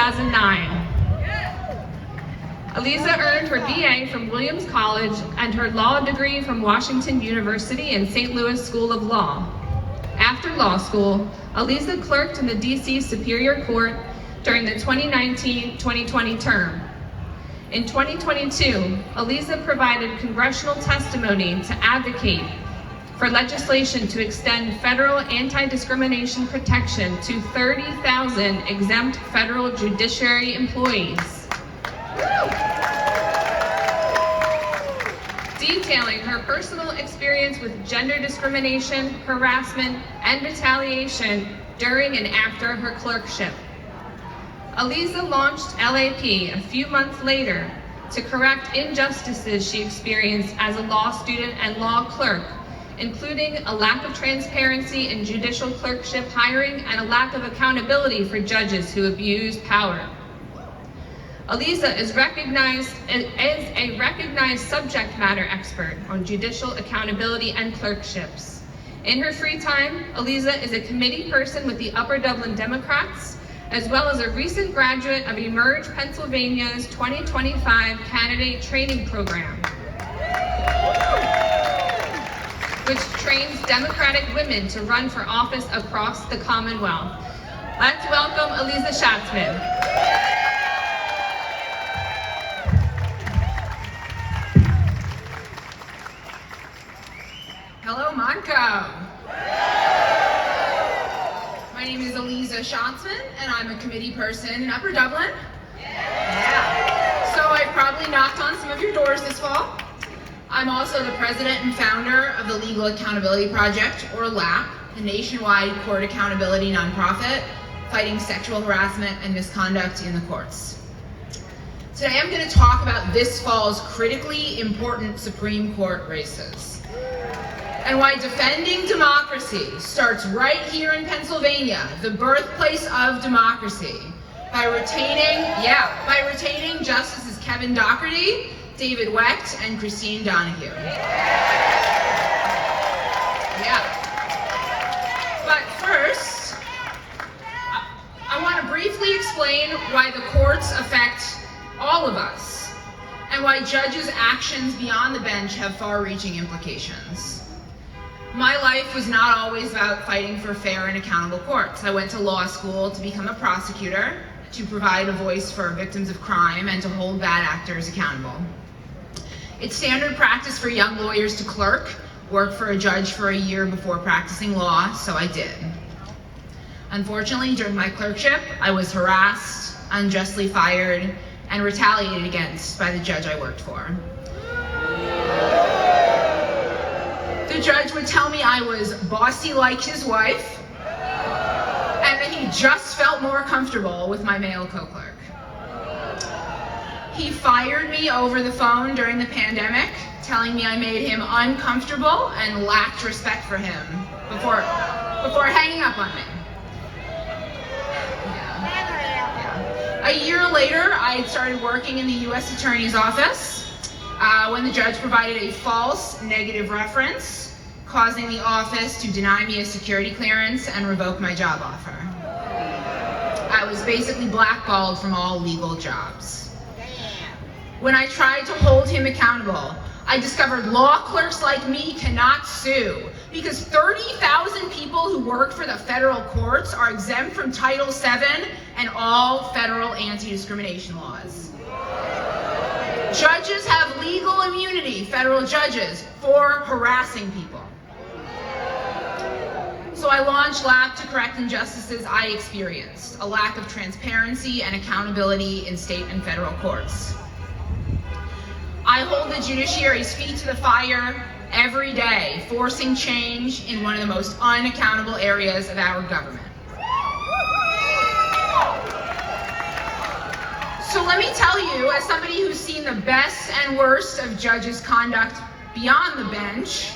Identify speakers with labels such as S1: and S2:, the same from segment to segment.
S1: 2009. Aliza earned her BA from Williams College and her law degree from Washington University and St. Louis School of Law. After law school, Aliza clerked in the DC Superior Court during the 2019-2020 term. In 2022, Aliza provided congressional testimony to advocate for legislation to extend federal anti-discrimination protection to 30,000 exempt federal judiciary employees. Detailing her personal experience with gender discrimination, harassment, and retaliation during and after her clerkship. Aliza launched LAP a few months later to correct injustices she experienced as a law student and law clerk, including a lack of transparency in judicial clerkship hiring and a lack of accountability for judges who abuse power. Aliza is recognized as a recognized subject matter expert on judicial accountability and clerkships. In her free time, Aliza is a committee person with the Upper Dublin Democrats, as well as a recent graduate of Emerge Pennsylvania's 2025 Candidate Training Program, which trains Democratic women to run for office across the Commonwealth. Let's welcome Aliza Shatzman.
S2: Hello, Montco. My name is Aliza Shatzman, and I'm a committee person in Upper Dublin. Yeah. So I've probably knocked on some of your doors this fall. I'm also the president and founder of the Legal Accountability Project, or LAP, a nationwide court accountability nonprofit fighting sexual harassment and misconduct in the courts. Today I'm going to talk about this fall's critically important Supreme Court races, and why defending democracy starts right here in Pennsylvania, the birthplace of democracy, by retaining Justices Kevin Dougherty, David Wecht, and Christine Donahue. Yeah. But first, I want to briefly explain why the courts affect all of us, and why judges' actions beyond the bench have far-reaching implications. My life was not always about fighting for fair and accountable courts. I went to law school to become a prosecutor, to provide a voice for victims of crime, and to hold bad actors accountable. It's standard practice for young lawyers to clerk, work for a judge for a year before practicing law, so I did. Unfortunately, during my clerkship, I was harassed, unjustly fired, and retaliated against by the judge I worked for. The judge would tell me I was bossy like his wife, and that he just felt more comfortable with my male co-clerk. He fired me over the phone during the pandemic, telling me I made him uncomfortable and lacked respect for him before hanging up on me. Yeah. A year later, I started working in the U.S. Attorney's Office when the judge provided a false negative reference, causing the office to deny me a security clearance and revoke my job offer. I was basically blackballed from all legal jobs. When I tried to hold him accountable, I discovered law clerks like me cannot sue because 30,000 people who work for the federal courts are exempt from Title VII and all federal anti-discrimination laws. Judges have legal immunity, federal judges, for harassing people. So I launched LAP to correct injustices I experienced, a lack of transparency and accountability in state and federal courts. I hold the judiciary's feet to the fire every day, forcing change in one of the most unaccountable areas of our government. So let me tell you, as somebody who's seen the best and worst of judges' conduct beyond the bench,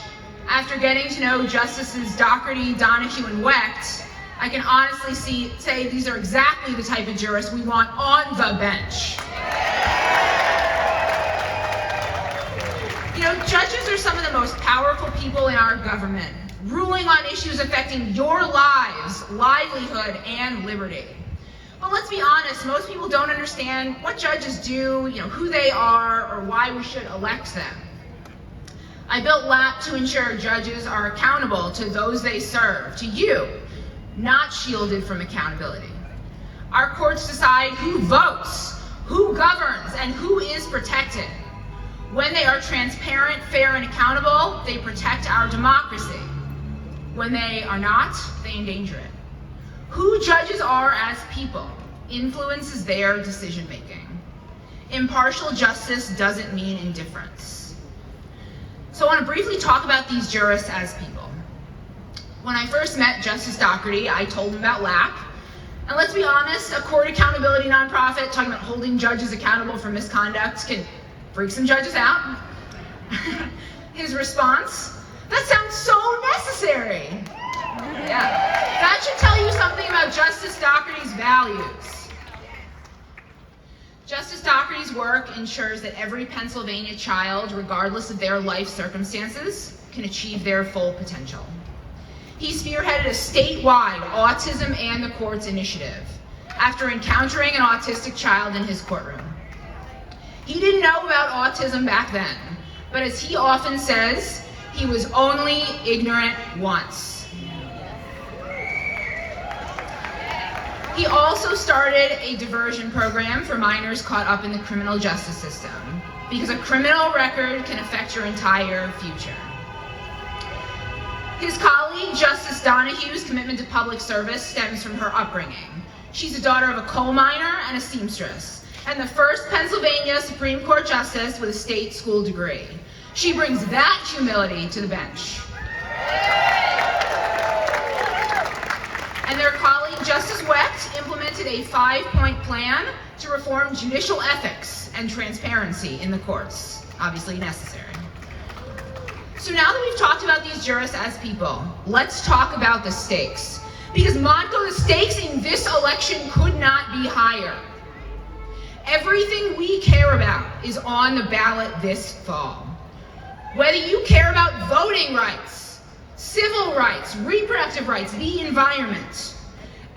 S2: after getting to know Justices Dougherty, Donahue, and Wecht, I can honestly say these are exactly the type of jurists we want on the bench. You know, judges are some of the most powerful people in our government, ruling on issues affecting your lives, livelihood, and liberty. But let's be honest, most people don't understand what judges do, who they are, or why we should elect them. I built LAP to ensure judges are accountable to those they serve, to you, not shielded from accountability. Our courts decide who votes, who governs, and who is protected. When they are transparent, fair, and accountable, they protect our democracy. When they are not, they endanger it. Who judges are as people influences their decision-making. Impartial justice doesn't mean indifference. So I want to briefly talk about these jurists as people. When I first met Justice Doherty, I told him about LAP. And let's be honest, a court accountability nonprofit talking about holding judges accountable for misconduct can freak some judges out. His response, "That sounds so necessary." Yeah, that should tell you something about Justice Doherty's values. Justice Doherty's work ensures that every Pennsylvania child, regardless of their life circumstances, can achieve their full potential. He spearheaded a statewide Autism and the Courts initiative after encountering an autistic child in his courtroom. He didn't know about autism back then, but as he often says, he was only ignorant once. He also started a diversion program for minors caught up in the criminal justice system, because a criminal record can affect your entire future. His colleague, Justice Donahue's commitment to public service stems from her upbringing. She's the daughter of a coal miner and a seamstress, and the first Pennsylvania Supreme Court justice with a state school degree. She brings that humility to the bench. And their colleague, Justice Wecht, implemented a 5-point plan to reform judicial ethics and transparency in the courts, obviously necessary. So now that we've talked about these jurists as people, let's talk about the stakes. Because Montco, the stakes in this election could not be higher. Everything we care about is on the ballot this fall. Whether you care about voting rights, civil rights, reproductive rights, the environment,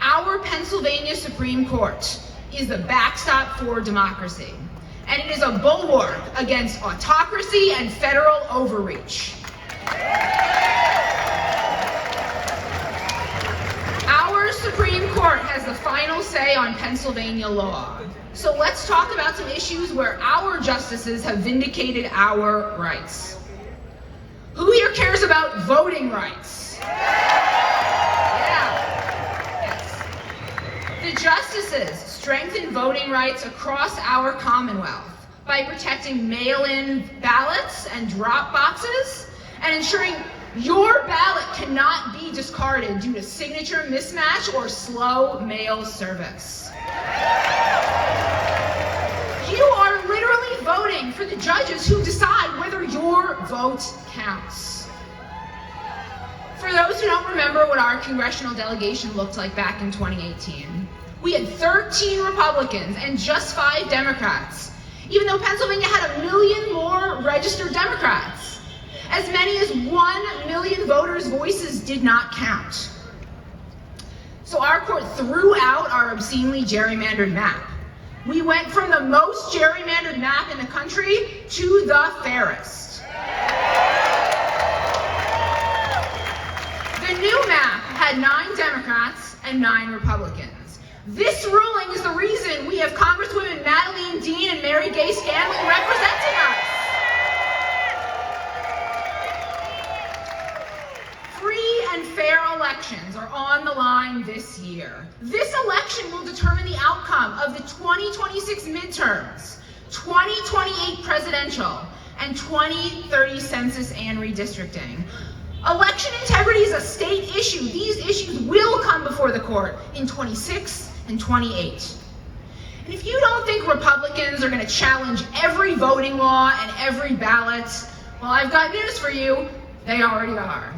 S2: our Pennsylvania Supreme Court is the backstop for democracy. And it is a bulwark against autocracy and federal overreach. Our Supreme Court has the final say on Pennsylvania law. So let's talk about some issues where our justices have vindicated our rights. Who here cares about voting rights? Yeah. Yes. The justices strengthen voting rights across our Commonwealth by protecting mail-in ballots and drop boxes and ensuring your ballot cannot be discarded due to signature mismatch or slow mail service. You are literally voting for the judges who decide whether your vote counts. For those who don't remember what our congressional delegation looked like back in 2018, we had 13 Republicans and just 5 Democrats, even though Pennsylvania had 1 million more registered Democrats. As many as 1 million voters' voices did not count. So our court threw out our obscenely gerrymandered map. We went from the most gerrymandered map in the country to the fairest. The new map had 9 Democrats and 9 Republicans. This ruling is the reason we have Congresswomen Madeleine Dean and Mary Gay Scanlon representing us. Free and fair elections are on the line this year. This election will determine the outcome of the 2026 midterms, 2028 presidential, and 2030 census and redistricting. Election integrity is a state issue. These issues will come before the court in 26 and 28. And if you don't think Republicans are going to challenge every voting law and every ballot, well, I've got news for you. They already are.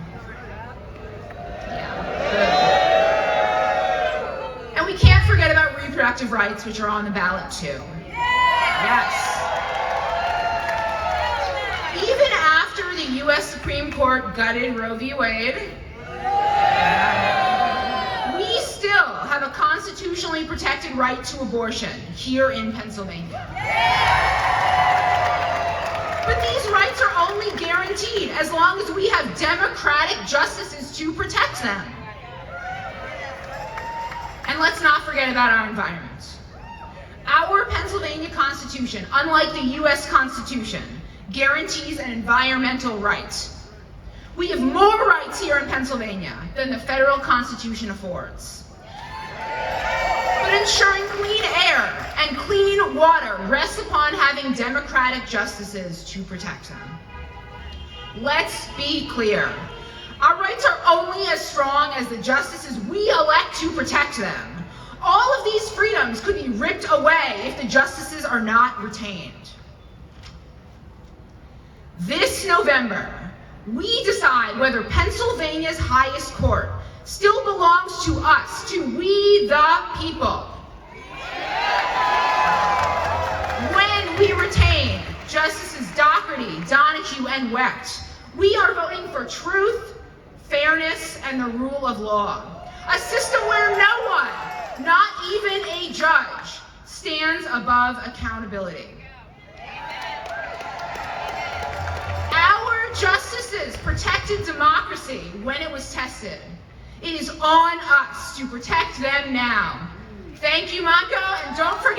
S2: And we can't forget about reproductive rights, which are on the ballot too. Yes. Even after the U.S. Supreme Court gutted Roe v. Wade, we still have a constitution constitutionally protected right to abortion here in Pennsylvania. But these rights are only guaranteed as long as we have democratic justices to protect them. And let's not forget about our environment. Our Pennsylvania Constitution, unlike the US Constitution, guarantees an environmental right. We have more rights here in Pennsylvania than the federal Constitution affords. But ensuring clean air and clean water rests upon having democratic justices to protect them. Let's be clear. Our rights are only as strong as the justices we elect to protect them. All of these freedoms could be ripped away if the justices are not retained. This November, we decide whether Pennsylvania's highest court still belongs to us, to we the people. When we retain Justices Doherty, Donahue, and Wecht, we are voting for truth, fairness, and the rule of law. A system where no one, not even a judge, stands above accountability. Our justices protected democracy when it was tested. It is on us to protect them now. Thank you, Montco, and don't forget